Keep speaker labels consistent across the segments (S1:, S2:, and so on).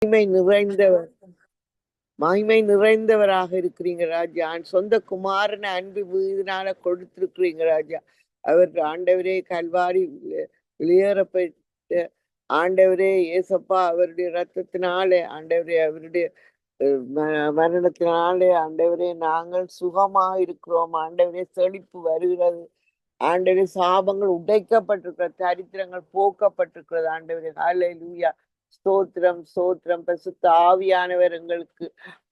S1: மகிமை நிறைந்தவர், மகிமை நிறைந்தவராக இருக்கிறீங்க ராஜா. சொந்த குமாரனை அன்பு வீதினால கொடுத்திருக்கிறீங்க ராஜா. அவர் ஆண்டவரே கல்வாரி வெளியேறப்பட்ட ஆண்டவரே ஏசப்பா அவருடைய ரத்தத்தினாலே ஆண்டவரே அவருடைய மரணத்தினாலே ஆண்டவரே நாங்கள் சுகமா இருக்கிறோம். ஆண்டவரே செழிப்பு வருகிறது. ஆண்டவரே சாபங்கள் உடைக்கப்பட்டிருக்கிற, தரித்திரங்கள் போக்கப்பட்டிருக்கிறது. ஆண்டவரே ஹல்லேலூயா. ஸ்தோத்திரம் ஸ்தோத்திரம். பரிசுத்த ஆவியானவர் எங்களுக்கு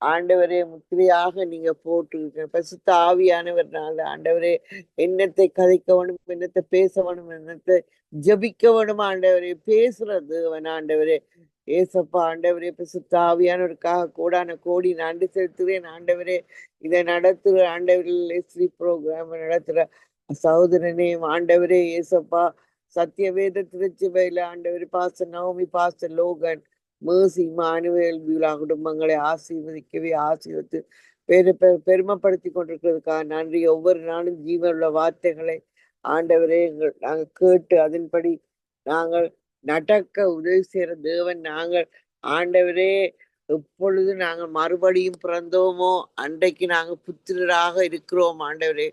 S1: ஆண்டவரே முத்திரையாக நீங்க போட்டு பரிசுத்த ஆவியானவர்னால ஆண்டவரே என்னத்தை கதைக்க வேணும், என்னத்தை பேச வேணும், என்னத்தை ஜபிக்க வேணும். ஆண்டவரே பேசுற தேவன் ஆண்டவரே ஏசப்பா ஆண்டவரே பரிசுத்த ஆவியானவருக்காக கோடான கோடி நன்றி செலுத்துவேன். ஆண்டவரே இதை நடத்துகிற ஆண்டவரில் ஸ்ரீ ப்ரோக்ராம் நடத்துகிற சகோதரனே ஆண்டவரே ஏசப்பா சத்தியவேத திருச்சிபையில ஆண்டவர் pastor Navami, pastor Logan, Mercy, Manuel விழா குடும்பங்களை ஆசீர்வதிக்கவே ஆசீர்வதித்து பெருமைப்படுத்தி கொண்டிருக்கிறதுக்காக நன்றி. ஒவ்வொரு நாளும் ஜீவனுள்ள வார்த்தைகளை ஆண்டவரே நாங்கள் கேட்டு அதன்படி நாங்கள் நடக்க உதவி செய்யற தேவன் நாங்கள். ஆண்டவரே எப்பொழுது நாங்கள் மறுபடியும் பிறந்தோமோ அன்றைக்கு நாங்கள் புத்திரராக இருக்கிறோம். ஆண்டவரே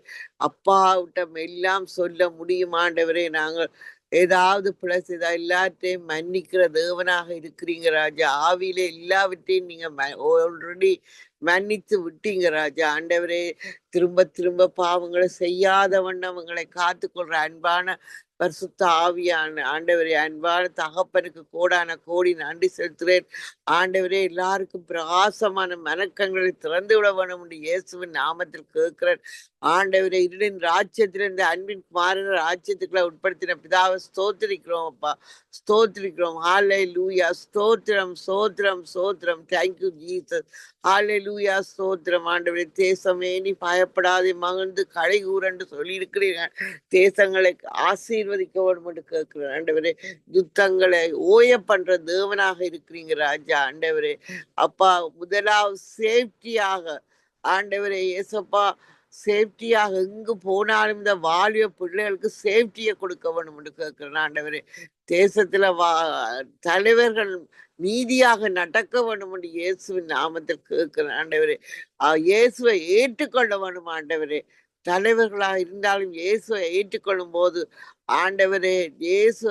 S1: அப்பாவிட்டம் எல்லாம் சொல்ல முடியும். ஆண்டவரே நாங்கள் ஏதாவது பிழை செய்தா எல்லாத்தையும் மன்னிக்கிற தேவனாக இருக்கிறீங்க ராஜா. ஆவியில எல்லாவற்றையும் நீங்க ஆல்ரெடி மன்னித்து விட்டீங்க ராஜா. ஆண்டவரே திரும்ப திரும்ப பாவங்களை செய்யாத வண்ணம் உங்களை காத்துக்கொள்ற அன்பான பரிசுத்த ஆவியான ஆண்டவரே அன்பான தகப்பனுக்கு கோடான கோடி நன்றி செலுத்துகிறேன். ஆண்டவரே எல்லாருக்கும் பிரகாசமான மனக்கங்களை திறந்து விட வேணும் என்று இயேசுவின் நாமத்தில் கேட்கிறேன். ஆண்டவரே இருளின் ராஜ்யத்திலிருந்து அன்பின் குமாரன் ராஜ்யத்துக்களை உட்படுத்தின பிதாவை ஸ்தோத்திரிக்கிறோம் அப்பா, ஸ்தோத்திரிக்கிறோம். ஹல்லேலூயா. ஸ்தோத்திரம் ஸ்தோத்திரம் ஸ்தோத்திரம். Thank you Jesus. ஹல்லேலூயா. ஸ்தோத்திரம். ஆண்டவரே தேசமே நீ பயப்படாதே மகிழ்ந்து களை கூறன்று சொல்லி இருக்கிறீர்கள். தேசங்களை ஆசீர்வதிக்க வேண்டும் என்று கேட்கிறேன். ஆண்டவரே யுத்தங்களை ஓய பண்ற தேவனாக இருக்கிறீங்க ராஜா. ஆண்டவரே அப்பா முதலாவது சேஃப்டியாக ஆண்டவரே ஏசப்பா சேஃப்டியாக எங்கு போனாலும் இந்த வாலிப பிள்ளைகளுக்கு சேஃப்டியை கொடுக்க வேண்டும் என்று கேட்கிறேன். ஆண்டவரே தேசத்துல தலைவர்கள் நீதியாக நடக்க வேண்டும் என்று இயேசுவின் நாமத்தில் கேட்கிறேன். ஆண்டவரே இயேசுவை ஏற்றுக்கொள்ள வேண்டும். ஆண்டவரே தலைவர்களாக இருந்தாலும் இயேசுவை ஏற்றுக்கொள்ளும் போது ஆண்டவரே இயேசு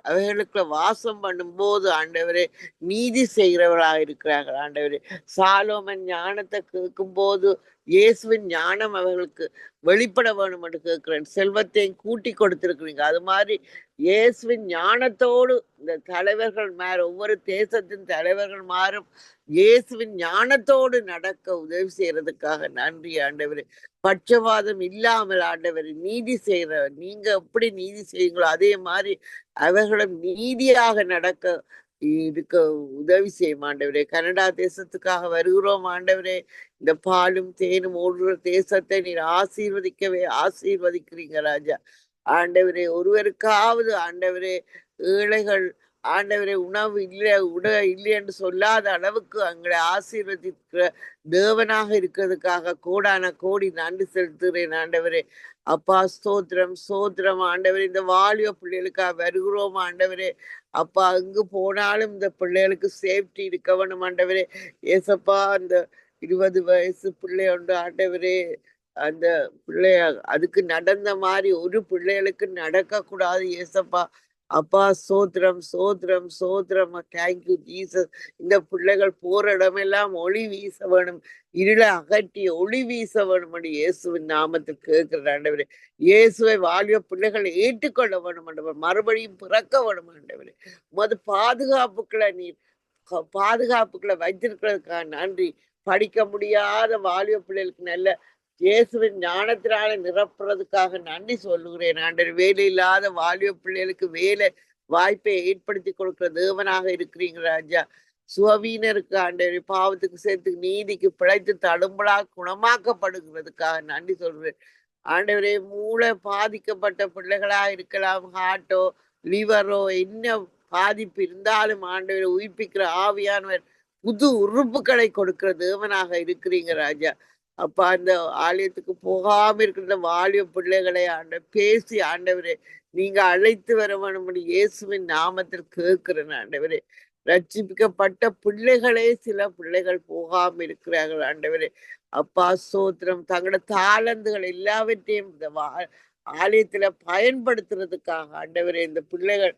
S1: அவர்களுக்கு வாசம் பண்ணும் போது ஆண்டவரே நீதி செய்கிறவர்களாக இருக்கிறார்கள். ஆண்டவரே சாலோமன் ஞானத்தை கேட்கும் போது இயேசுவின் ஞானம் அவர்களுக்கு வெளிப்பட வேணும் என்று கேட்கிறேன். செல்வத்தையும் கூட்டி கொடுத்திருக்கிறீங்க. அது மாதிரி இயேசுவின் ஞானத்தோடு இந்த தலைவர்கள் ஒவ்வொரு தேசத்தின் தலைவர்கள் மாறும் இயேசுவின் ஞானத்தோடு நடக்க உதவி செய்யறதுக்காக நன்றி. ஆண்டவரே பட்சவாதம் இல்லாமல் ஆண்டவரை நீதி செய்கிறவர் நீங்க எப்படி நீதி செய்யுங்களோ அதே மாதிரி அவர்களும் நீதியாக நடக்க இருக்க உதவி செய்யும். ஆண்டவரே கனடா தேசத்துக்காக வருகிறோம். ஆண்டவரே இந்த பாலும் தேனும் ஓடுற தேசத்தை நீர் ஆசீர்வதிக்கவே ஆசீர்வதிக்கிறீங்க ராஜா. ஆண்டவரே ஒருவருக்காவது ஆண்டவரே ஏழைகள் ஆண்டவரே உணவு இல்லை இல்லை என்று சொல்லாத அளவுக்கு அங்களை ஆசீர்வதிக்கிற தேவனாக இருக்கிறதுக்காக கோடான கோடி நன்றி செலுத்துகிறேன். ஆண்டவரே அப்பா ஸ்தோத்திரம் ஸ்தோத்திரம். ஆண்டவரே இந்த வாலிப பிள்ளைகளுக்காக வருகிறோம். ஆண்டவரே அப்பா எங்கு போனாலும் இந்த பிள்ளைகளுக்கு சேஃப்டி இருக்க வேணும். ஆண்டவரே ஏசப்பா அந்த 20 வயசு பிள்ளை உண்டு ஆண்டவரே அந்த பிள்ளைய அதுக்கு நடந்த மாதிரி ஒரு பிள்ளைகளுக்கு நடக்க கூடாது ஏசப்பா. அப்பா சோத்திரம் சோத்திரம் சோத்திரம். Thank you Jesus. இந்த பிள்ளைகள் போற இடமெல்லாம் ஒளி வீச வேணும், இருளை அகற்றி ஒளி வீச வேணும் என்று இயேசுவின் நாமத்தில் கேட்கிற ஆண்டவரே. இயேசுவை வாலிப பிள்ளைகள் ஏற்றுக்கொள்ள வேணும் ஆண்டவர், மறுபடியும் பிறக்க வேணும் ஆண்டவரே. உமது பாதுகாப்புக்களை நீர் பாதுகாப்புக்களை வைத்திருக்கிறதுக்காக நன்றி. படிக்க முடியாத வாலிப பிள்ளைகளுக்கு நல்ல இயேசுவின் ஞானத்தினால நிரப்புறதுக்காக நன்றி சொல்லுகிறேன். ஆண்டவர் வேலை இல்லாத வாலிப பிள்ளைகளுக்கு வேலை வாய்ப்பை ஏற்படுத்தி கொடுக்கிற தேவனாக இருக்கிறீங்க ராஜா. சுவவீனருக்கு ஆண்டவர் பாவத்துக்கு சேர்த்து நீதிக்கு பிழைத்து தடும்பலா குணமாக்கப்படுகிறதுக்காக நன்றி சொல்கிறேன். ஆண்டவரே மூளை பாதிக்கப்பட்ட பிள்ளைகளா இருக்கலாம், ஹார்ட்டோ லிவரோ என்ன பாதிப்பு இருந்தாலும் ஆண்டவரை உயிர்ப்பிக்கிற ஆவியானவர் புது உறுப்புகளை கொடுக்கிற தேவனாக இருக்கிறீங்க ராஜா. அப்பா அந்த ஆலயத்துக்கு போகாம இருக்கிற வாலிப பிள்ளைகளை பேசி ஆண்டவரே நீங்க அழைத்து வர வேணும் இயேசுவின் நாமத்தில் கேட்கிறேன். ஆண்டவரே ரட்சிக்கப்பட்ட பிள்ளைகளே சில பிள்ளைகள் போகாம இருக்கிறார்கள் ஆண்டவரே. அப்பா ஸ்தோத்திரம். தங்களோட தாளந்துகள் எல்லாவற்றையும் இந்த ஆலயத்துல பயன்படுத்துறதுக்காக ஆண்டவரே, இந்த பிள்ளைகள்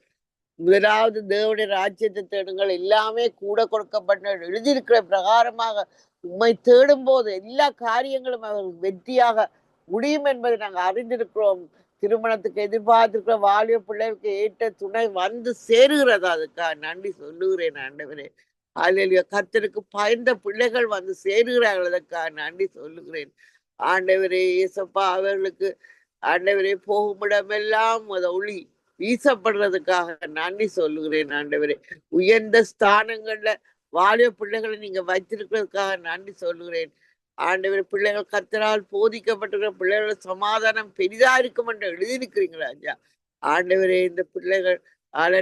S1: முதலாவது தேவனுடைய ராஜ்யத்தை தேடுங்கள், எல்லாமே கூட கொடுக்கப்பட்ட எழுதியிருக்கிற பிரகாரமாக உம்மை தேடும் போது எல்லா காரியங்களும் அவர்கள் வெற்றியாக முடியும் என்பதை நாங்கள் அறிந்திருக்கிறோம். திருமணத்துக்கு எதிர்பார்த்திருக்கிற வாலிப பிள்ளைகளுக்கு ஏற்ற துணை வந்து சேருகிறது. அதுக்காக நன்றி சொல்லுகிறேன் ஆண்டவரே. அல்லேலூயா. கர்த்தருக்கு பயந்த பிள்ளைகள் வந்து சேருகிறார்கள். அதற்காக நன்றி சொல்லுகிறேன் ஆண்டவரே. இயேசப்பா அவர்களுக்கு ஆண்டவரே போகுமிடமெல்லாம் அந்த ஒளி வீசப்படுறதுக்காக நன்றி சொல்லுகிறேன் ஆண்டவரே. உயர்ந்த ஸ்தானங்கள்ல வாலிப பிள்ளைகளை நீங்க வைத்திருக்கிறதுக்காக நன்றி சொல்லுகிறேன் ஆண்டவரே. பிள்ளைகள் கர்த்தரால் போதிக்கப்பட்டிருக்கிற பிள்ளைகளோட சமாதானம் பெரிதா இருக்கும் என்று எழுதியிருக்கிறீங்களா ஐயா ஆண்டவரே. இந்த பிள்ளைகள்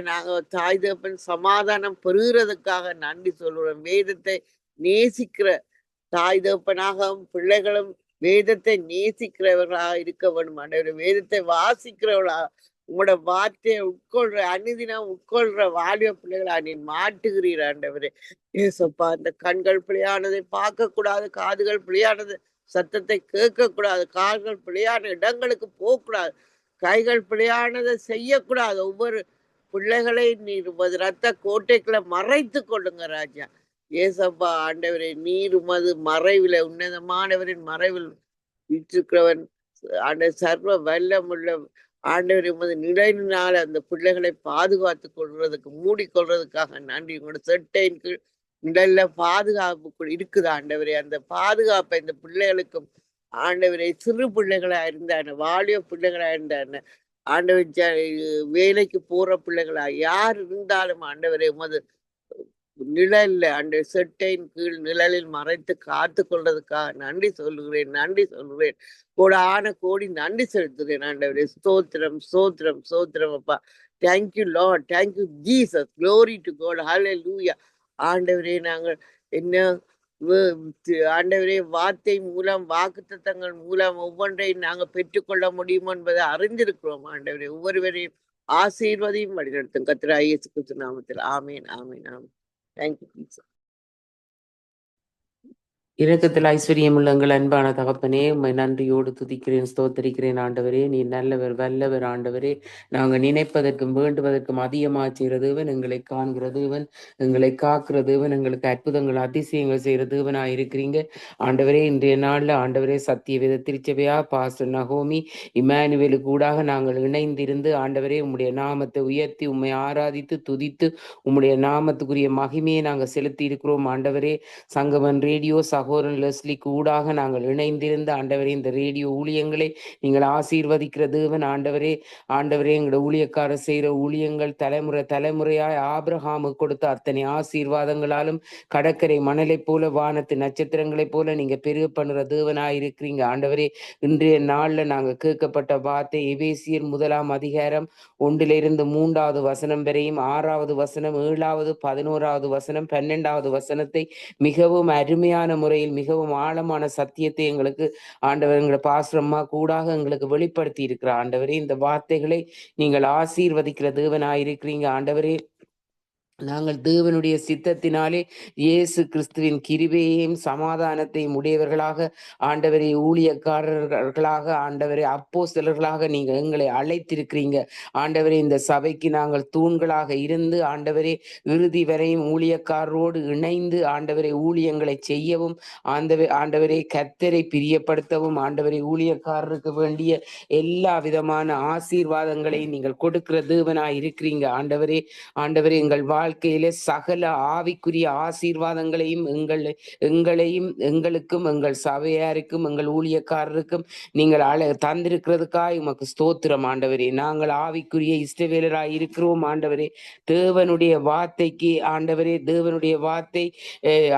S1: நாங்க தாய் தகப்பன் சமாதானம் பெறுகிறதுக்காக நன்றி சொல்லுகிறோம். வேதத்தை நேசிக்கிற தாய் தகப்பனாகவும் பிள்ளைகளும் வேதத்தை நேசிக்கிறவர்களாக இருக்க வேண்டும் ஆண்டவரே. வேதத்தை வாசிக்கிறவர்களாக உங்களோட வார்த்தையை உட்கொள்ற அனுதினம் உட்கொள்ற வாலிப பிள்ளைகளா நீ மாட்டுகிறீர் ஆண்டவரே. ஏசப்பா, இந்த கண்கள் பிழையானதை பார்க்க கூடாது, காதுகள் பிழையானது சத்தத்தை கேட்க கூடாது, கால்கள் பிழையான இடங்களுக்கு போகக்கூடாது, கைகள் பிழையானதை செய்யக்கூடாது. ஒவ்வொரு பிள்ளைகளை நீர் உமது ரத்த கோட்டைக்குள்ள மறைத்து கொள்ளுங்க ராஜா. ஏசப்பா ஆண்டவரே, நீர் உமது மறைவில் உன்னதமானவரின் மறைவில் வீற்றிருக்கிறவன் சர்வ வல்லமுள்ள ஆண்டவர் உமது நிலையினால் அந்த பிள்ளைகளை பாதுகாத்து கொள்றதுக்கு மூடிக்கொள்றதுக்காக நன்றி. உங்களோட செட்டையின் கீழ் நிழல்ல பாதுகாப்பு இருக்குது ஆண்டவரே. அந்த பாதுகாப்பை இந்த பிள்ளைகளுக்கும் ஆண்டவரே, சிறு பிள்ளைகளா இருந்தான, வாலிப பிள்ளைகளா இருந்தான, ஆண்டவர் வேலைக்கு போற பிள்ளைகளா யார் இருந்தாலும் ஆண்டவரே உமது நிழல்ல அந்த செட்டையின் கீழ் நிழலில் மறைத்து காத்து கொள்றதுக்காக நன்றி சொல்லுகிறேன், நன்றி சொல்லுகிறேன். கோடான கோடி நன்றி செலுத்துகிறேன் ஆண்டவரே. ஸ்தோத்திரம் ஸ்தோத்திரம் ஸ்தோத்திரம் அப்பா. Thank you Lord, thank you Jesus, glory to God, hallelujah. ஆண்டவரே, நாங்கள் என்ன ஆண்டவரே வார்த்தை மூலம் வாக்குத்தத்தங்கள் மூலம் ஒவ்வொன்றையும் நாங்கள் பெற்றுக்கொள்ள முடியும் என்பதை அறிந்திருக்கிறோம் ஆண்டவரே. ஒவ்வொருவரையும் ஆசீர்வதியும் வழிநடத்தும் கர்த்தராகிய இயேசு கிறிஸ்து நாமத்தில். ஆமீன் ஆமீன் ஆமீன். Thank you Jesus.
S2: இரக்கத்தில் ஐஸ்வர்யம் உள்ள எங்கள் அன்பான தகப்பனே, உம்மை நன்றியோடு துதிக்கிறேன், ஸ்தோத்தரிக்கிறேன் ஆண்டவரே. நீ நல்லவர், வல்லவர் ஆண்டவரே. நாங்கள் நினைப்பதற்கும் வேண்டுவதற்கும் அதிகமாக செய்கிற தேவன், எங்களை காண்கிற தேவன், எங்களை காக்கிற தேவன், எங்களுக்கு அற்புதங்கள் அதிசயங்கள் செய்கிற தேவனாக இருக்கிறீங்க ஆண்டவரே. இன்றைய நாளில் ஆண்டவரே சத்தியவேத திருச்சபையா பாஸ்டர் நகோமி இமானுவேலுக்கு கூடாக நாங்கள் இணைந்திருந்து ஆண்டவரே உம்முடைய நாமத்தை உயர்த்தி உம்மை ஆராதித்து துதித்து உம்முடைய நாமத்துக்குரிய மகிமையை நாங்கள் செலுத்தி இருக்கிறோம் ஆண்டவரே. சங்கமன் ரேடியோ சகோதரன் லெஸ்லி கூடாக நாங்கள் இணைந்திருந்த ஆண்டவரே, இந்த ரேடியோ ஊழியங்களை நீங்கள் ஆசீர்வதிக்கிற தேவன் ஆண்டவரே. ஆண்டவரே, எங்களோட ஊழியக்காரர் செய்கிற ஊழியங்கள் தலைமுறை தலைமுறையாய் ஆபிரகாமுக்கு கொடுத்த அத்தனை ஆசீர்வாதங்களாலும் கடற்கரை மணலை போல வானத்து நட்சத்திரங்களைப் போல நீங்க பெருக பண்ணுற தேவனாய் இருக்கிறீங்க ஆண்டவரே. இன்றைய நாள்ல நாங்கள் கேட்கப்பட்ட வார்த்தை எபேசியர் 1 அதிகாரம் 1-3 வசனம் வரையும் 6வது வசனம் 7வது 11வது வசனம் 12வது வசனத்தை மிகவும் அருமையான முறையில் மிகவும் ஆழமான சத்தியத்தை எங்களுக்கு ஆண்டவர் எங்களை பாஸ்ரம்மா கூடாக எங்களுக்கு வெளிப்படுத்தி இருக்கிற ஆண்டவரே. இந்த வார்த்தைகளை நீங்கள் ஆசீர்வதிக்கிற தேவனாயிருக்கிறீங்க ஆண்டவரே. நாங்கள் தேவனுடைய சித்தத்தினாலே இயேசு கிறிஸ்துவின் கிருபையையும் சமாதானத்தையும் உடையவர்களாக ஆண்டவரை ஊழியக்காரர்களாக ஆண்டவரை அப்போஸ்தலர்களாக நீங்கள் எங்களை அழைத்திருக்கிறீங்க ஆண்டவரே. இந்த சபைக்கு நாங்கள் தூண்களாக இருந்து ஆண்டவரே இறுதி வரையும் ஊழியக்காரரோடு இணைந்து ஆண்டவரை ஊழியங்களை செய்யவும் ஆண்டவரை கர்த்தரை பிரியப்படுத்தவும் ஆண்டவரை ஊழியக்காரருக்கு வேண்டிய எல்லா விதமான ஆசீர்வாதங்களையும் நீங்கள் கொடுக்கிற தேவனாய் இருக்கிறீங்க ஆண்டவரே. ஆண்டவரே, எங்கள் வாழ்க்கையிலே சகல ஆவிக்குரிய ஆசீர்வாதங்களையும் எங்களையும் எங்களுக்கும் எங்கள் சபையாருக்கும் எங்கள் ஊழியக்காரருக்கும் நீங்கள் தந்திருக்கிறதுக்காய் உமக்கு ஸ்தோத்திரம் ஆண்டவரே. நாங்கள் ஆவிக்குரிய இஷ்டவேலராய் இருக்கிறோம் ஆண்டவரே. தேவனுடைய வார்த்தைக்கு ஆண்டவரே, தேவனுடைய வார்த்தை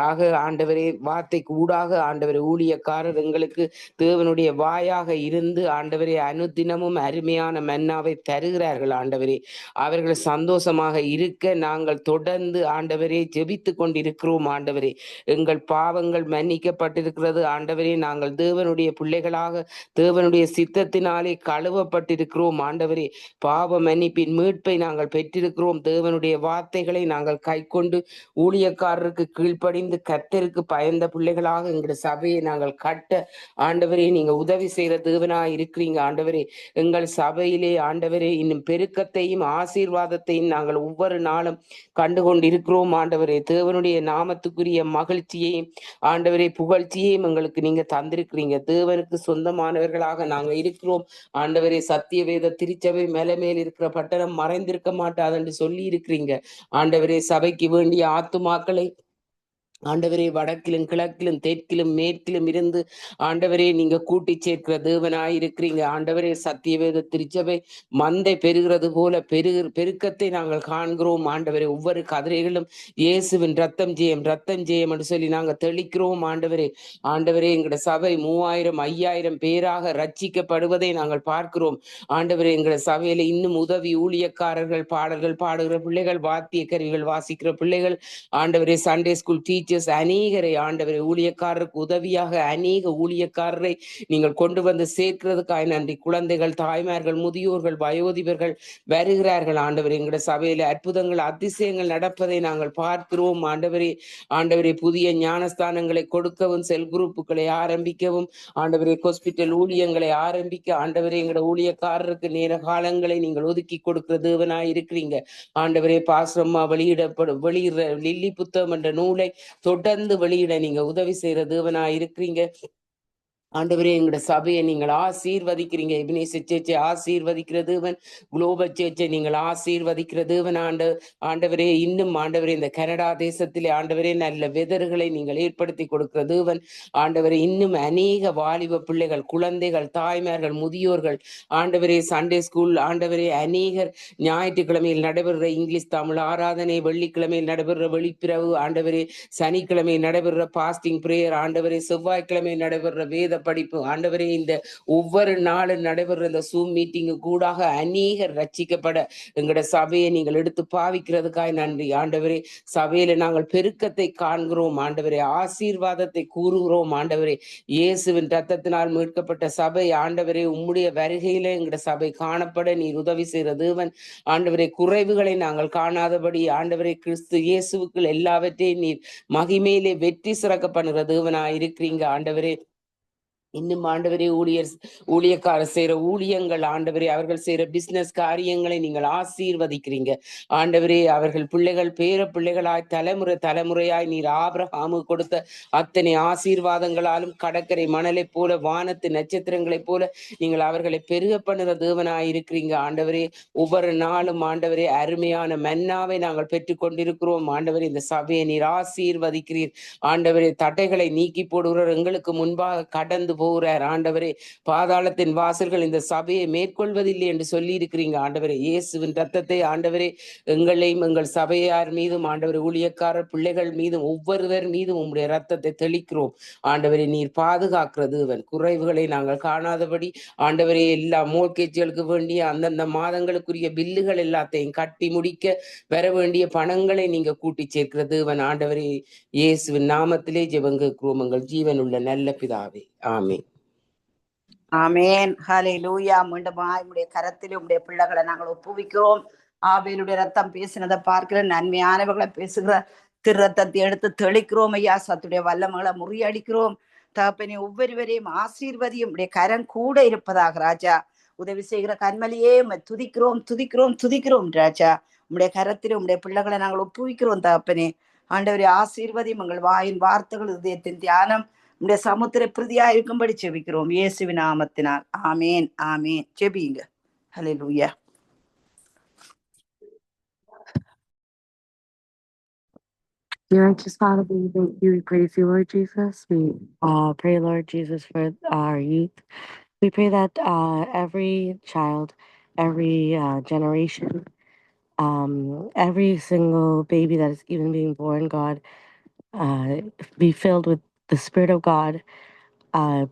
S2: ஆக ஆண்டவரே, வார்த்தைக்கு ஊடாக ஆண்டவரே ஊழியக்காரர் எங்களுக்கு தேவனுடைய வாயாக இருந்து ஆண்டவரே அனுதினமும் அருமையான மன்னாவை தருகிறார்கள் ஆண்டவரே. அவர்கள் சந்தோஷமாக இருக்க நாங்கள் நாங்கள் தொடர்ந்து ஆண்டவரே ஜெபித்து கொண்டிருக்கிறோம் ஆண்டவரே. எங்கள் பாவங்கள் மன்னிக்கப்பட்டிருக்கிறது ஆண்டவரே. நாங்கள் தேவனுடைய பிள்ளைகளாக தேவனுடைய சித்தத்தினாலே கழுவப்பட்டிருக்கிறோம் ஆண்டவரே. பாவ மன்னிப்பின் மீட்பை நாங்கள் பெற்றிருக்கிறோம். தேவனுடைய வார்த்தைகளை நாங்கள் கைக்கொண்டு ஊழியக்காரருக்கு கீழ்ப்படிந்து கர்த்தருக்கு பயந்த பிள்ளைகளாக எங்களுடைய சபையை நாங்கள் கட்ட ஆண்டவரே நீங்க உதவி செய்யற தேவனா இருக்கிறீங்க ஆண்டவரே. எங்கள் சபையிலே ஆண்டவரே இன்னும் பெருக்கத்தையும் ஆசீர்வாதத்தையும் நாங்கள் ஒவ்வொரு நாளும் கண்டுகொண்டு இருக்கிறோம் ஆண்டவரே. தேவனுடைய நாமத்துக்குரிய மகிழ்ச்சியையும் ஆண்டவரே புகழ்ச்சியையும் எங்களுக்கு நீங்க தந்திருக்கிறீங்க. தேவனுக்கு சொந்தமானவர்களாக நாங்க இருக்கிறோம் ஆண்டவரே. சத்திய வேத திருச்சபை மேல மேல் இருக்கிற பட்டணம் மறைந்திருக்க மாட்டாது என்று சொல்லி இருக்கிறீங்க ஆண்டவரே. சபைக்கு வேண்டிய ஆத்துமாக்களை ஆண்டவரே வடக்கிலும் கிழக்கிலும் தெற்கிலும் மேற்கிலும் இருந்து ஆண்டவரே நீங்க கூட்டி சேர்க்கிற தேவனாய் இருக்கிறீங்க ஆண்டவரே. சத்தியவேத திருச்சபை மந்தை பெருகிறது போல பெருக்கத்தை நாங்கள் காண்கிறோம் ஆண்டவரே. ஒவ்வொரு கதிரைகளும் இயேசுவின் ரத்தம் ஜெயம் ரத்தம் ஜெயம் என்று சொல்லி நாங்கள் தெளிக்கிறோம் ஆண்டவரே. ஆண்டவரே எங்களோட சபை 3000 5000 பேராக ரட்சிக்கப்படுவதை நாங்கள் பார்க்கிறோம் ஆண்டவரே. எங்களோட சபையில இன்னும் உதவி ஊழியக்காரர்கள் பாடல்கள் பாடுகிற பிள்ளைகள் வாத்திய கருவிகள் வாசிக்கிற பிள்ளைகள் ஆண்டவரே சண்டே ஸ்கூல் டீச்சர்ஸ் அநேகரை ஆண்டவரை ஊழியக்காரருக்கு உதவியாக அநேக ஊழியக்காரரை நீங்கள் கொண்டு வந்து சேர்க்கிறதுக்காக நன்றி. குழந்தைகள் தாய்மார்கள் முதியோர்கள் வயோதிபர்கள் வருகிறார்கள் ஆண்டவரே. எங்களுடைய சபையில அற்புதங்கள் அதிசயங்கள் நடப்பதை நாங்கள் பார்க்கிறோம் ஆண்டவரே. ஆண்டவரே புதிய ஞானஸ்தானங்களை கொடுக்கவும் செல் குரூப்புகளை ஆரம்பிக்கவும் ஆண்டவரே ஹாஸ்பிட்டல் ஊழியங்களை ஆரம்பிக்க ஆண்டவரே எங்களுடைய ஊழியக்காரருக்கு நேர காலங்களை நீங்கள் ஒதுக்கி கொடுக்கிற தேவனாய் இருக்கிறீங்க ஆண்டவரே. பாஸ்ரம்மா வெளியிடுற லில்லி புத்தகம் என்ற நூலை தொடர்ந்து வெளியிட நீங்க உதவி செய்யற தேவனாய் இருக்கிறீங்க ஆண்டவரே. எங்களோட சபையை நீங்கள் ஆசீர்வதிக்கிறீங்க. எபினேசர் சேர்ச்சை ஆசீர்வதிக்கிற தேவன், குளோபல் சேர்ச்சை நீங்கள் ஆசீர்வதிக்கிற தேவன் ஆண்டவரே. இன்னும் ஆண்டவரே இந்த கனடா தேசத்திலே ஆண்டவரே நல்ல வெதர்களை நீங்கள் ஏற்படுத்தி கொடுக்கிற தேவன் ஆண்டவரே. இன்னும் அநேக வாலிப பிள்ளைகள் குழந்தைகள் தாய்மார்கள் முதியோர்கள் ஆண்டவரே சண்டே ஸ்கூல் ஆண்டவரே அநேகர் ஞாயிற்றுக்கிழமையில் நடைபெறுற இங்கிலீஷ் தமிழ் ஆராதனை, வெள்ளிக்கிழமையில் நடைபெறுற வெளிப்பிரவு ஆண்டவரே, சனிக்கிழமை நடைபெறுற பாஸ்டிங் பிரேயர் ஆண்டவரே, செவ்வாய்க்கிழமை நடைபெறுற வேத படிப்பு ஆண்டவரே. இந்த ஒவ்வொரு நாளும் நடைபெறுற இந்த சூம் மீட்டிங்கு கூடாக அநேகர் ரட்சிக்கப்பட எங்களோட சபையை நீங்கள் எடுத்து பாவிக்கிறதுக்காய் நன்றி ஆண்டவரே. சபையில நாங்கள் பெருக்கத்தை காண்கிறோம் ஆண்டவரே. ஆசீர்வாதத்தை கூறுகிறோம் ஆண்டவரே. இயேசுவின் ரத்தத்தினால் மீட்கப்பட்ட சபை ஆண்டவரே உம்முடைய வருகையில எங்களோட சபை காணப்பட நீர் உதவி செய்கிற தேவன் ஆண்டவரே. குறைவுகளை நாங்கள் காணாதபடி ஆண்டவரே கிறிஸ்து இயேசுவுக்குள் எல்லாவற்றையும் நீர் மகிமையிலே வெற்றி சிறக்க பண்ணுகிற தேவனாய் இருக்கிறீங்க ஆண்டவரே. இன்னும் ஆண்டவரே ஊழியக்காரர் செய்யற ஊழியங்கள் ஆண்டவரே, அவர்கள் செய்யற பிசினஸ் காரியங்களை நீங்கள் ஆசீர்வதிக்கிறீங்க ஆண்டவரே. அவர்கள் பிள்ளைகள் பேர பிள்ளைகளாய் தலைமுறை தலைமுறையாய் நீர் ஆபிரகாமு கொடுத்த அத்தனை ஆசீர்வாதங்களாலும் கடற்கரை மணலை போல வானத்து நட்சத்திரங்களைப் போல நீங்கள் அவர்களை பெருக பண்ணுற தேவனாய் இருக்கிறீங்க ஆண்டவரே. ஒவ்வொரு நாளும் ஆண்டவரே அருமையான மன்னாவை நாங்கள் பெற்றுக் கொண்டிருக்கிறோம் ஆண்டவரே. இந்த சபையை நீர் ஆசீர்வதிக்கிறீர் ஆண்டவரே. தடைகளை நீக்கி போடுகிறவர் எங்களுக்கு முன்பாக கடந்து போகிறார் ஆண்டவரே. பாதாளத்தின் வாசல்கள் இந்த சபையை மேற்கொள்வதில்லை என்று சொல்லி இருக்கிறீங்க ஆண்டவரே. இயேசுவின் ரத்தத்தை ஆண்டவரே எங்களையும் எங்கள் சபையார் மீதும் ஆண்டவரே ஊழியக்காரர் பிள்ளைகள் மீதும் ஒவ்வொருவர் மீதும் உங்களுடைய ரத்தத்தை தெளிக்கிறோம் ஆண்டவரே. நீர் பாதுகாக்கிறது குறைவுகளை நாங்கள் காணாதபடி ஆண்டவரே எல்லா மோர்கேஜ்களுக்கு வேண்டிய அந்தந்த மாதங்களுக்குரிய பில்லுகள் எல்லாத்தையும் கட்டி முடிக்க வர வேண்டிய பணங்களை நீங்க கூட்டி சேர்க்கிறது ஆண்டவரே. இயேசுவின் நாமத்திலே ஜெபங்கேற்கிறோம் எங்கள் ஜீவனுள்ள நல்ல பிதாவே. ஆமென்.
S3: ஆமேன். ஹல்லேலூயா. மீண்டுமாய் உடைய கரத்திலே உடைய பிள்ளைகளை நாங்கள் ஒப்புவிக்கிறோம். ஆபேலுடைய ரத்தம் பேசினதை பார்க்கிற நன்மையானவர்களை பேசுகிற திரு ரத்தத்தை எடுத்து தெளிக்கிறோம் ஐயா. சத்துடைய வல்லமகளை முறியடிக்கிறோம் தகப்பனே. ஒவ்வொருவரையும் ஆசீர்வதியும் உடைய கரம் கூட இருப்பதாக ராஜா. உதவி செய்கிற கண்மலியே துதிக்கிறோம் துதிக்கிறோம் துதிக்கிறோம் ராஜா. உடைய கரத்திலே உடைய பிள்ளைகளை நாங்கள் ஒப்புவிக்கிறோம் தகப்பனே. ஆண்டவரே ஆசீர்வதியும் எங்கள் வாயின் வார்த்தைகள் இதயத்தின் தியானம் உடைய சமுத்திர பிரதியா இருக்கும்படி செபிக்கிறோம் இயேசுவின் நாமத்தினால். ஆமேன் ஆமேன். செபிங்க. ஹல்லேலூயா.
S4: Dear righteous Father, we thank you, we praise you, Lord Jesus. We pray, Lord Jesus, for our youth. We pray that every child, every generation, every single baby that is even being born, God, be filled with the Spirit of God,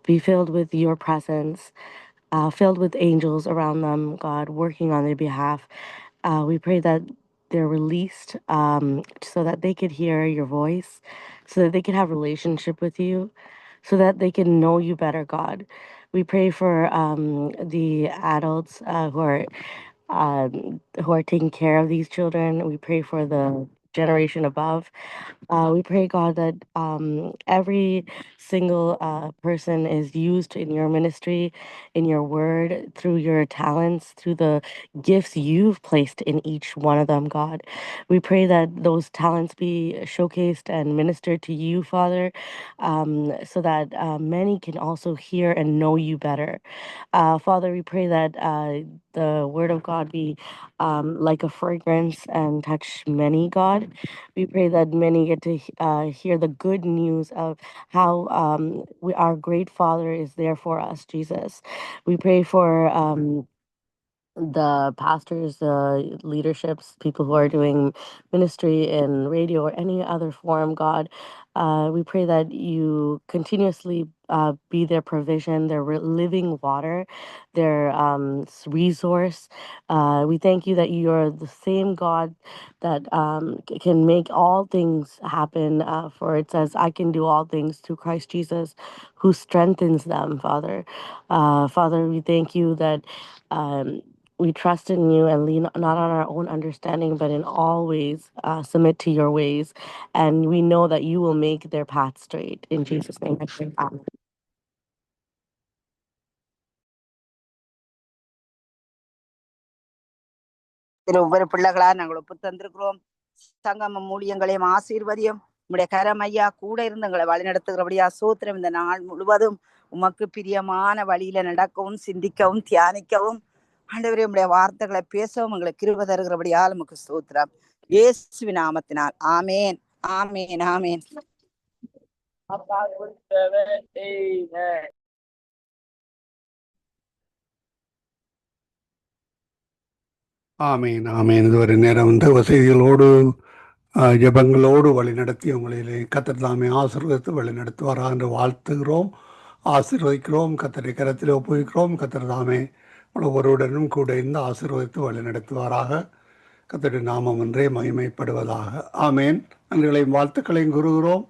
S4: be filled with your presence, filled with angels around them, God, working on their behalf. We pray that they're released so that they could hear your voice, so that they could have relationship with you, so that they can know you better, God. We pray for the adults who are taking care of these children. We pray for the generation above. We pray, God, that every single person is used in your ministry, in your word, through your talents, through the gifts you've placed in each one of them, God. We pray that those talents be showcased and ministered to you, Father, so that many can also hear and know you better. Father, we pray that the word of God be like a fragrance and touch many, God. We pray that many get to hear the good news of how our great Father is there for us, Jesus. We pray for the pastors, the leaderships, people who are doing ministry in radio or any other forum, God. We pray that you continuously be their provision, their living water, their resource. We thank you that you are the same God that can make all things happen. For it says, I can do all things through Christ Jesus, who strengthens them, Father. Father, we thank you that. We trust in you and lean not on our own understanding, but in all ways submit to your ways. And we know that you will make their path straight. In Jesus' name, I pray. Amen.
S3: ஒவ்வொரு பிள்ளைகளா நாங்கள் ஒப்பு தந்திருக்கிறோம். சங்கம ஊழியங்களையும் ஆசீர்வதியும். உம்முடைய கரம் ஐயா கூட இருந்து எங்களை வழி நடத்துகிறபடியா சோத்திரம். இந்த நாள் முழுவதும் உமக்கு பிரியமான வழியில நடக்கவும், சிந்திக்கவும், தியானிக்கவும், ஆண்டவரே உம்முடைய வார்த்தைகளை பேசவும் எங்களுக்கு கிருபை தருகிறபடியால் உமக்கு ஸ்தோத்திரம். இயேசுவின் நாமத்தினால் ஆமேன், ஆமேன், ஆமேன்.
S5: ஆமேன், ஆமேன். இதுவரை நேரம் செய்திகளோடு ஜெபங்களோடு வழிநடத்தி உங்களிலே கர்த்தர் தாமே ஆசீர்வதித்து வழிநடத்துவாராக என்று வாழ்த்துகிறோம், ஆசீர்வதிக்கிறோம். கர்த்தரை கரத்தில் ஒப்புவிக்கிறோம். கர்த்தர் தாமே ஒருவருடனும் கூட இருந்து ஆசீர்வதித்து வழிநடத்துவாராக. கர்த்தருடைய நாமம் ஒன்றே மகிமைப்படுவதாக. ஆமேன். நன்றிகளையும் வாழ்த்துக்களையும் கூறுகிறோம்.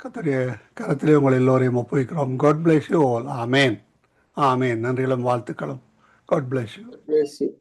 S5: கர்த்தருடைய கரத்திலே உங்கள் எல்லோரையும் ஒப்புவிக்கிறோம். God bless you all. ஆமேன், ஆமேன். நன்றிகளும் வாழ்த்துக்களும். God bless you.
S1: Bless you.